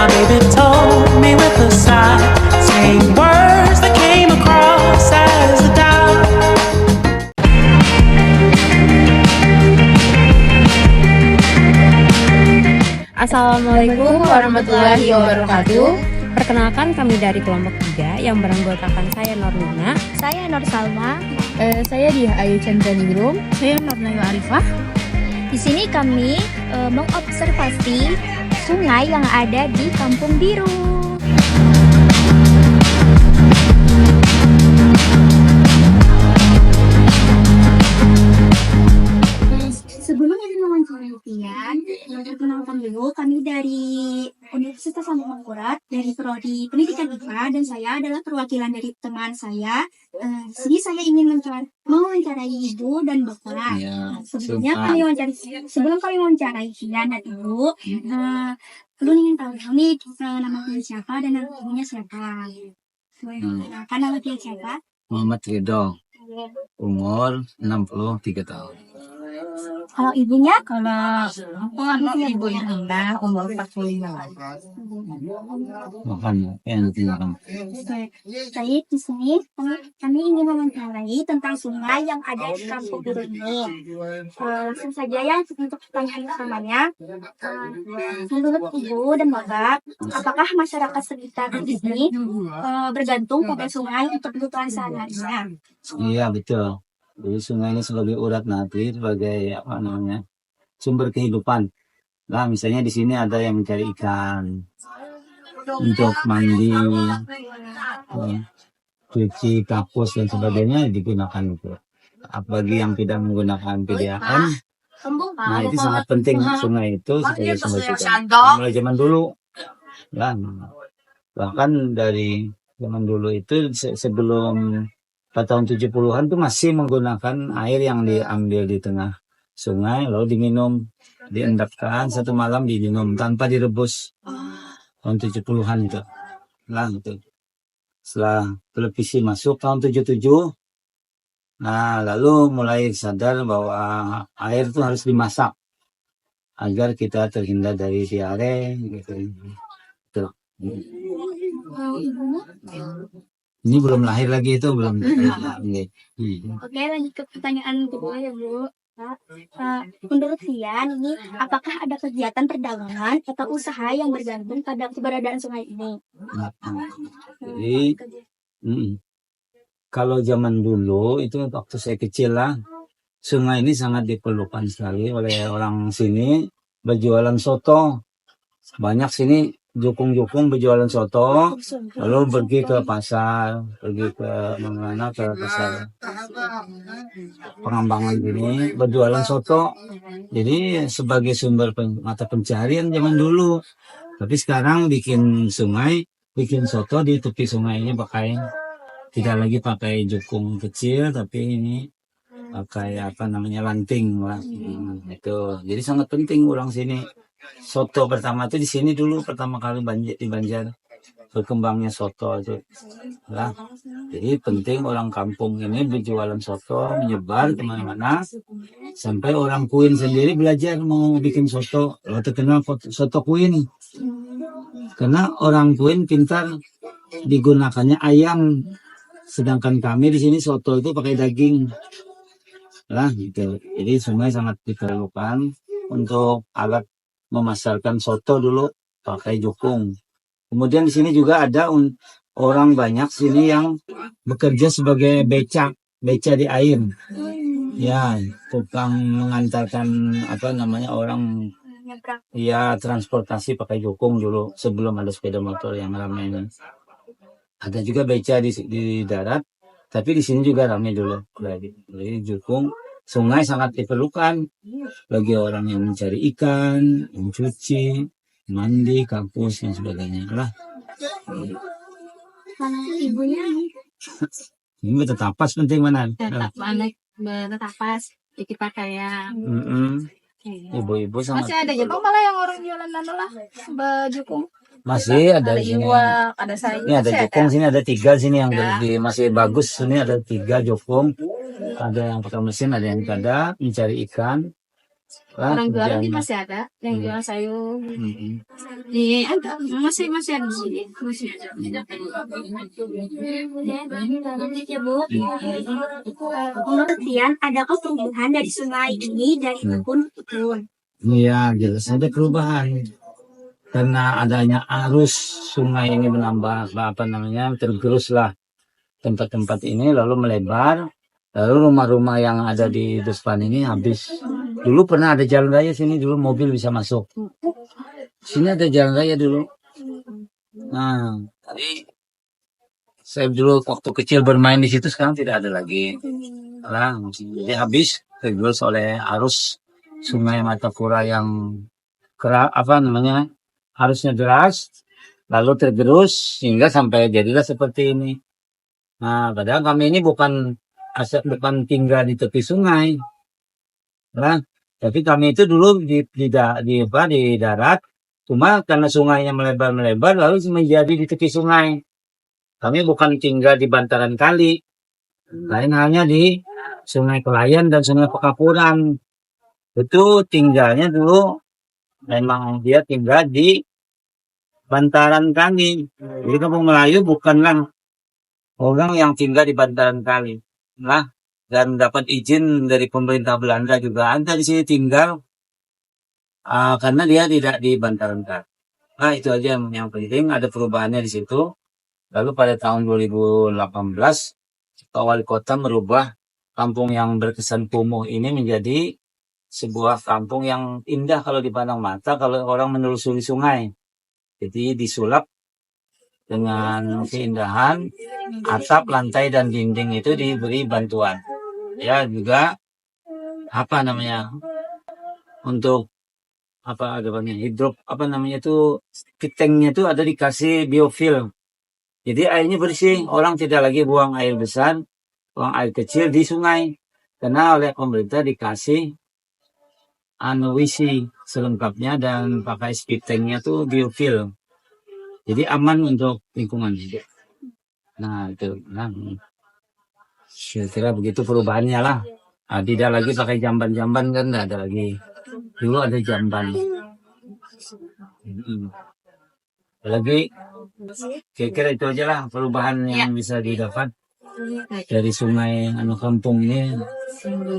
My baby told me with a sigh, saying words that came across as a doubt. Assalamualaikum warahmatullahi wabarakatuh. Perkenalkan, kami dari kelompok 3 yang beranggotakan saya Norlina, Saya Nur Salma. saya Dia Ayu Chandraningrum, Saya Nurnayu Arifah. Di sini kami mengobservasi sungai yang ada di Kampung Biru. Sebelum kami mewawancarai kalian, perkenalkan dulu kami dari Universitas Lambung Mangkurat dari Prodi Pendidikan IPA, dan saya adalah perwakilan dari teman saya. Di sini saya ingin mewawancarai Ibu dan Bapak. Ya, Sebelum kami mewawancarai kalian dan Ibu, perlu ingin tahu nih nama kalian siapa dan nama ibunya siapa. Kan nama kalian siapa? Muhammad Ridho, umur 63 tahun. Kalau ibunya? Kalau Ibu Irina, umur 45. Makan ya, nanti makan. Saya di sini kami ingin mewawancarai tentang sungai yang ada di Kampung Biru ini. Langsung saja ya untuk pertanyaan pertamanya. Menurut Ibu dan Bapak, apakah masyarakat sekitar di sini bergantung pada sungai untuk kebutuhan sehari-harinya? Iya, betul. Jadi sungai ini sebagai urat nadi, sebagai sumber kehidupan. Nah, misalnya di sini ada yang mencari ikan untuk mandi, cuci, kapus dan sebagainya digunakan itu. Bagi yang tidak menggunakan PDAM, nah itu sangat penting sungai itu sebagai sumber ikan. Mulai zaman dulu, bahkan dari zaman dulu itu sebelum pada tahun 70-an tuh masih menggunakan air yang diambil di tengah sungai lalu diminum, diendapkan satu malam diminum tanpa direbus. Tahun 70-an itu. Gitu. Setelah televisi masuk tahun 77, nah lalu mulai sadar bahwa air itu harus dimasak agar kita terhindar dari diare gitu. Tuh. Ini belum lahir lagi itu belum. Oke, lanjut ke pertanyaan kedua ya Bu. Menurut kalian ini apakah ada kegiatan perdagangan atau usaha yang bergantung pada keberadaan sungai ini? Jadi kalau zaman dulu itu waktu saya kecil lah, sungai ini sangat diperlukan sekali oleh orang sini berjualan soto. Banyak sini jukung-jukung berjualan soto, lalu pergi ke pasar, pergi ke mana ke pasar Pengembangan ini berjualan soto. Jadi sebagai sumber mata pencarian zaman dulu. Tapi sekarang bikin sungai, bikin soto di tepi sungainya tidak lagi pakai jukung kecil, tapi ini pakai lanting lah. Itu jadi sangat penting orang sini. Soto pertama itu di sini dulu pertama kali di Banjar berkembangnya soto itu lah. Jadi penting orang kampung ini berjualan soto menyebar kemana-mana sampai orang Kuin sendiri belajar mau bikin soto. Lalu terkenal soto Kuin karena orang Kuin pintar digunakannya ayam, sedangkan kami di sini soto itu pakai daging lah gitu. Jadi sungai sangat diperlukan untuk alat memasarkan soto dulu pakai jukung. Kemudian di sini juga ada orang banyak sini yang bekerja sebagai beca di air. Ya, tukang mengantarkan orang ya transportasi pakai jukung dulu sebelum ada sepeda motor yang ramai ini. Ada juga beca di darat, tapi di sini juga ramai dulu. Jadi jukung sungai sangat diperlukan bagi orang yang mencari ikan, mencuci, mandi, kampus dan sebagainya lah. Kalau ibunya Ini bertapas penting mana? Bertapas, dikit pakaian. Ibu-ibu sangat. Masih ada juga malah yang orang jualan lah baju. Masih ada di sini. Iwak, ada sayur. Ini ada jukung, sini ada 3 sini yang masih bagus. Sini ada 3 jukung. Ada yang pakai mesin, ada yang tidak, mencari ikan. Orang jualan Hujan. ini masih ada, yang jual sayur. Mm-mm. Ada, masih ada di sini. Masih ada. Ya, Bu. Menurut kalian, adakah perubahan dari sungai ini dari tahun ke tahun? Iya, jelas ada perubahan. Karena adanya arus sungai ini menambah, apa namanya, tergerus lah tempat-tempat ini, lalu melebar. Lalu rumah-rumah yang ada di depan ini habis. Dulu pernah ada jalan raya sini, dulu mobil bisa masuk. Sini ada jalan raya dulu. Nah, tadi saya dulu waktu kecil bermain di situ, sekarang tidak ada lagi. Nah, jadi habis tergerus oleh arus sungai Martapura yang apa namanya, arusnya deras, lalu tergerus hingga sampai jadilah seperti ini. Nah, padahal kami ini bukan tinggal di tepi sungai, nah, tapi kami itu dulu di darat, cuma karena sungainya melebar lalu menjadi di tepi sungai. Kami bukan tinggal di bantaran kali, lain halnya di Sungai Kelayan dan Sungai Pekapuran. Itu tinggalnya dulu memang dia tinggal di bantaran kali. Jadi Kampung Melayu bukanlah orang yang tinggal di bantaran kali. Nah, dan dapat izin dari pemerintah Belanda juga ada di sini tinggal karena dia tidak di bantaran kali. Nah, itu aja yang penting, ada perubahannya di situ. Lalu pada tahun 2018 Wali Kota merubah kampung yang berkesan kumuh ini menjadi sebuah kampung yang indah kalau dipandang mata kalau orang menelusuri sungai. Jadi disulap dengan keindahan, atap, lantai, dan dinding itu diberi bantuan. Ya, juga apa namanya, untuk apa namanya, apa namanya itu, tanknya itu ada dikasih biofilm. Jadi airnya bersih, orang tidak lagi buang air besar, buang air kecil di sungai, karena oleh pemerintah dikasih WC selengkapnya dan pakai speed tanknya tuh biofilm. Jadi aman untuk lingkungan hidup. Nah, itu. Nah, kira-kira begitu perubahannya lah. Nah, tidak lagi pakai jamban-jamban kan, tidak ada lagi. Dulu ada jamban. Lagi, kira-kira itu aja lah perubahan yang bisa didapat dari sungai kampung ini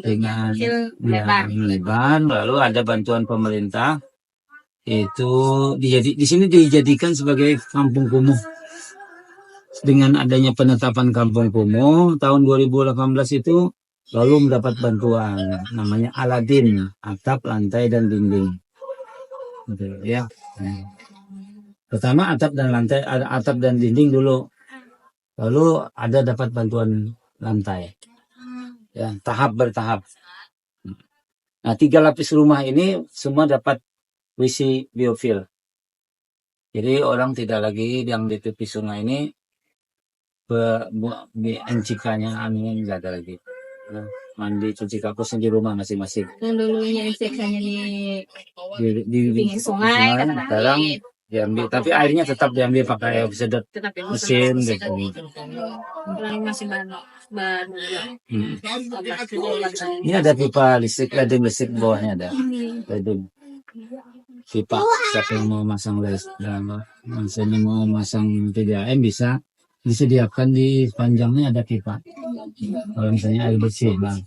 dengan melebar. Lalu ada bantuan pemerintah. Itu di sini dijadikan sebagai kampung kumuh. Dengan adanya penetapan kampung kumuh tahun 2018 itu lalu mendapat bantuan namanya Aladin, atap, lantai, dan dinding. Gitu, ya. Pertama atap dan lantai, ada atap dan dinding dulu. Lalu ada dapat bantuan lantai. Ya, tahap bertahap. Nah, 3 lapis rumah ini semua dapat WC biofil. Jadi orang tidak lagi yang di tepi sungai ini encikannya nggak ada lagi. Mandi cuci kakusnya di rumah masing-masing. Yang dulunya inseksinya Di pinggir sungai, sekarang diambil, tapi airnya tetap diambil pakai sedot mesin gitu. Masih baru. Ini ada pipa listrik, ledeng listrik bawahnya ada. Ledeng. Pipa, siapa yang mau masang misalnya mau masang PDAM bisa disediakan di sepanjangnya ada pipa. Kalau misalnya air bersih, bang.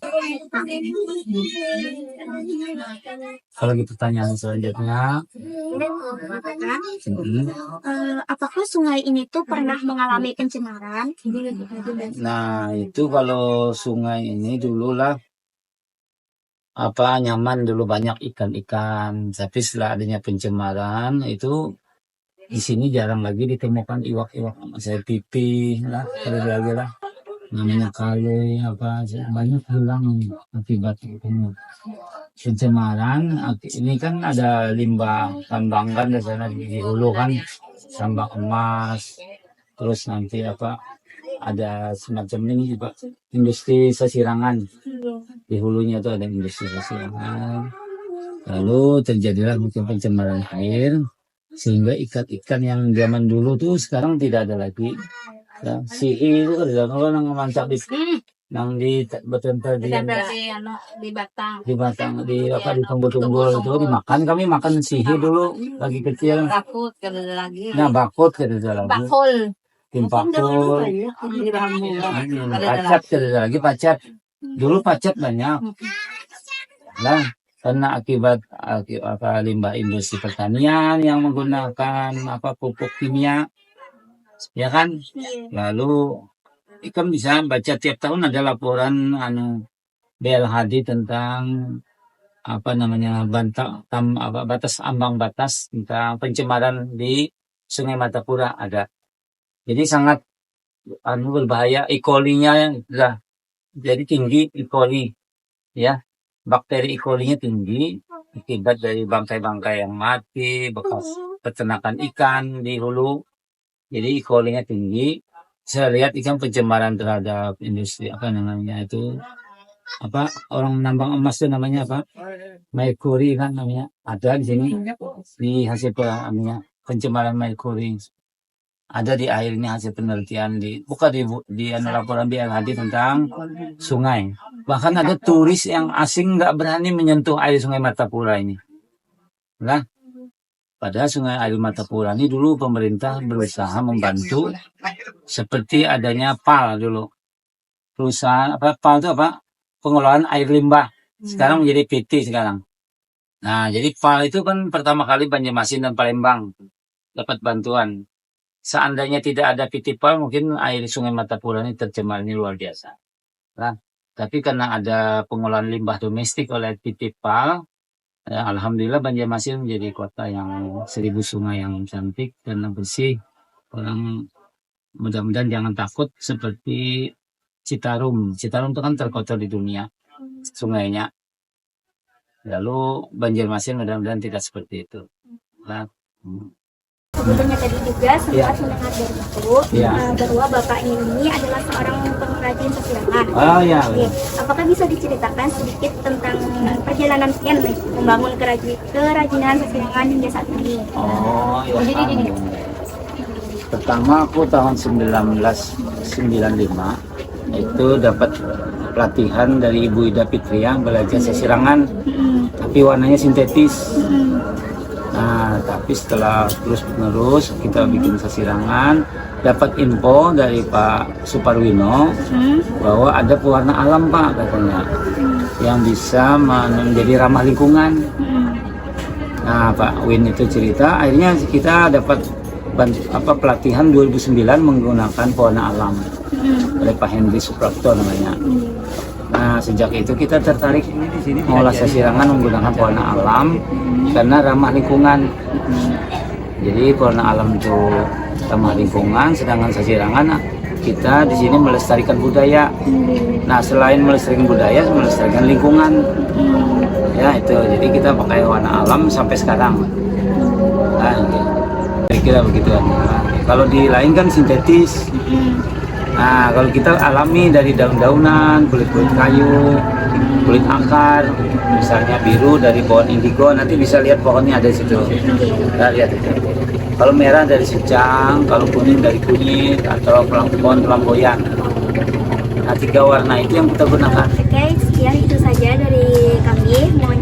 Kalau gitu pertanyaan selanjutnya. Apakah sungai ini tuh pernah mengalami pencemaran? Nah, itu kalau sungai ini dulu lah nyaman, dulu banyak ikan-ikan, tapi setelah adanya pencemaran itu di sini jarang lagi ditemukan iwak-iwak, saya pipi lah, lagi lah namanya kali banyak hilang akibat pencemaran. Ini kan ada limbah tambang kan di sana di hulu kan, tambang emas, terus nanti ada semacam ini juga industri sasirangan. Di hulunya itu ada industri sasirangan. Lalu terjadilah mungkin pencemaran air sehingga ikan-ikan yang zaman dulu tuh sekarang tidak ada lagi. Ya, sihi itu ada orang yang mantap di yang bertempel di di batang. di batang di apa di tunggul-tunggul itu dimakan. Kami makan sihi dulu lagi kecil. Bakut kada lagi. Nah bakut kada lagi. Bakul. Timpakul. Pacat kada lagi pacat. Dulu pacat banyak. Nah karena akibat apa limbah industri pertanian yang menggunakan apa pupuk kimia, ya kan. Lalu ikan bisa baca tiap tahun ada laporan BLHD tentang apa namanya batas ambang batas tentang pencemaran di Sungai Martapura ada. Jadi sangat berbahaya. E. coli-nya sudah jadi tinggi E. coli, ya. Bakteri E. coli-nya tinggi akibat dari bangkai-bangkai yang mati, bekas peternakan ikan di hulu. Jadi E. coli-nya tinggi. Saya lihat ikan pencemaran terhadap industri apa namanya itu apa orang menambang emas itu namanya apa merkuri kan namanya ada di sini di hasil pencemaran merkuri ada di air ini hasil penelitian bukan di laporan BLHD tentang sungai. Bahkan ada turis yang asing nggak berani menyentuh air Sungai Martapura ini. Nah, padahal Sungai Air Martapura ini dulu pemerintah berusaha membantu seperti adanya PAL dulu. Perusahaan apa PAL itu apa? Pengelolaan air limbah. Sekarang menjadi PT sekarang. Nah, jadi PAL itu kan pertama kali Banjarmasin dan Palembang dapat bantuan. Seandainya tidak ada PT PAL, mungkin air Sungai Martapura ini tercemar ini luar biasa. Nah, tapi karena ada pengelolaan limbah domestik oleh PT PAL, ya, alhamdulillah Banjarmasin menjadi kota yang 1000 sungai yang cantik dan bersih. Orang mudah-mudahan jangan takut seperti Citarum. Citarum itu kan terkotor di dunia sungainya. Lalu Banjarmasin mudah-mudahan tidak seperti itu. Nah, Sebelumnya tadi juga sempat mendengar dari bahwa Bapak ini adalah seorang pengrajin sasirangan. Oh ya. Apakah bisa diceritakan sedikit tentang perjalanan sekian membangun kerajinan sasirangan hingga saat ini? Oh ya. Pertama aku tahun 1995 itu dapat pelatihan dari Ibu Ida Fitria belajar sasirangan, tapi warnanya sintetis. Nah, tapi setelah terus-menerus kita bikin sasirangan, dapat info dari Pak Suparwino bahwa ada pewarna alam Pak katanya yang bisa menjadi ramah lingkungan. Nah, Pak Win itu cerita, akhirnya kita dapat pelatihan 2009 menggunakan pewarna alam oleh Pak Henry Suprapto namanya. Nah, sejak itu kita tertarik mengolah sasirangan menggunakan pewarna alam karena ramah lingkungan. Jadi pewarna alam itu ramah lingkungan, sedangkan sasirangan kita di sini melestarikan budaya. Nah, selain melestarikan budaya, melestarikan lingkungan. Ya, itu. Jadi kita pakai warna alam sampai sekarang. Nah, kira-kira begitu. Nah, kalau di lain kan sintetis. Nah, kalau kita alami dari daun-daunan, kulit-kulit kayu, kulit akar, misalnya biru dari pohon indigo, nanti bisa lihat pohonnya ada di situ. Kita lihat itu. Kalau merah dari secang, kalau kuning dari kunyit, atau pohon pelamboyan. Nah, 3 warna itu yang kita gunakan. Oke, sekian itu saja dari kami. Mohon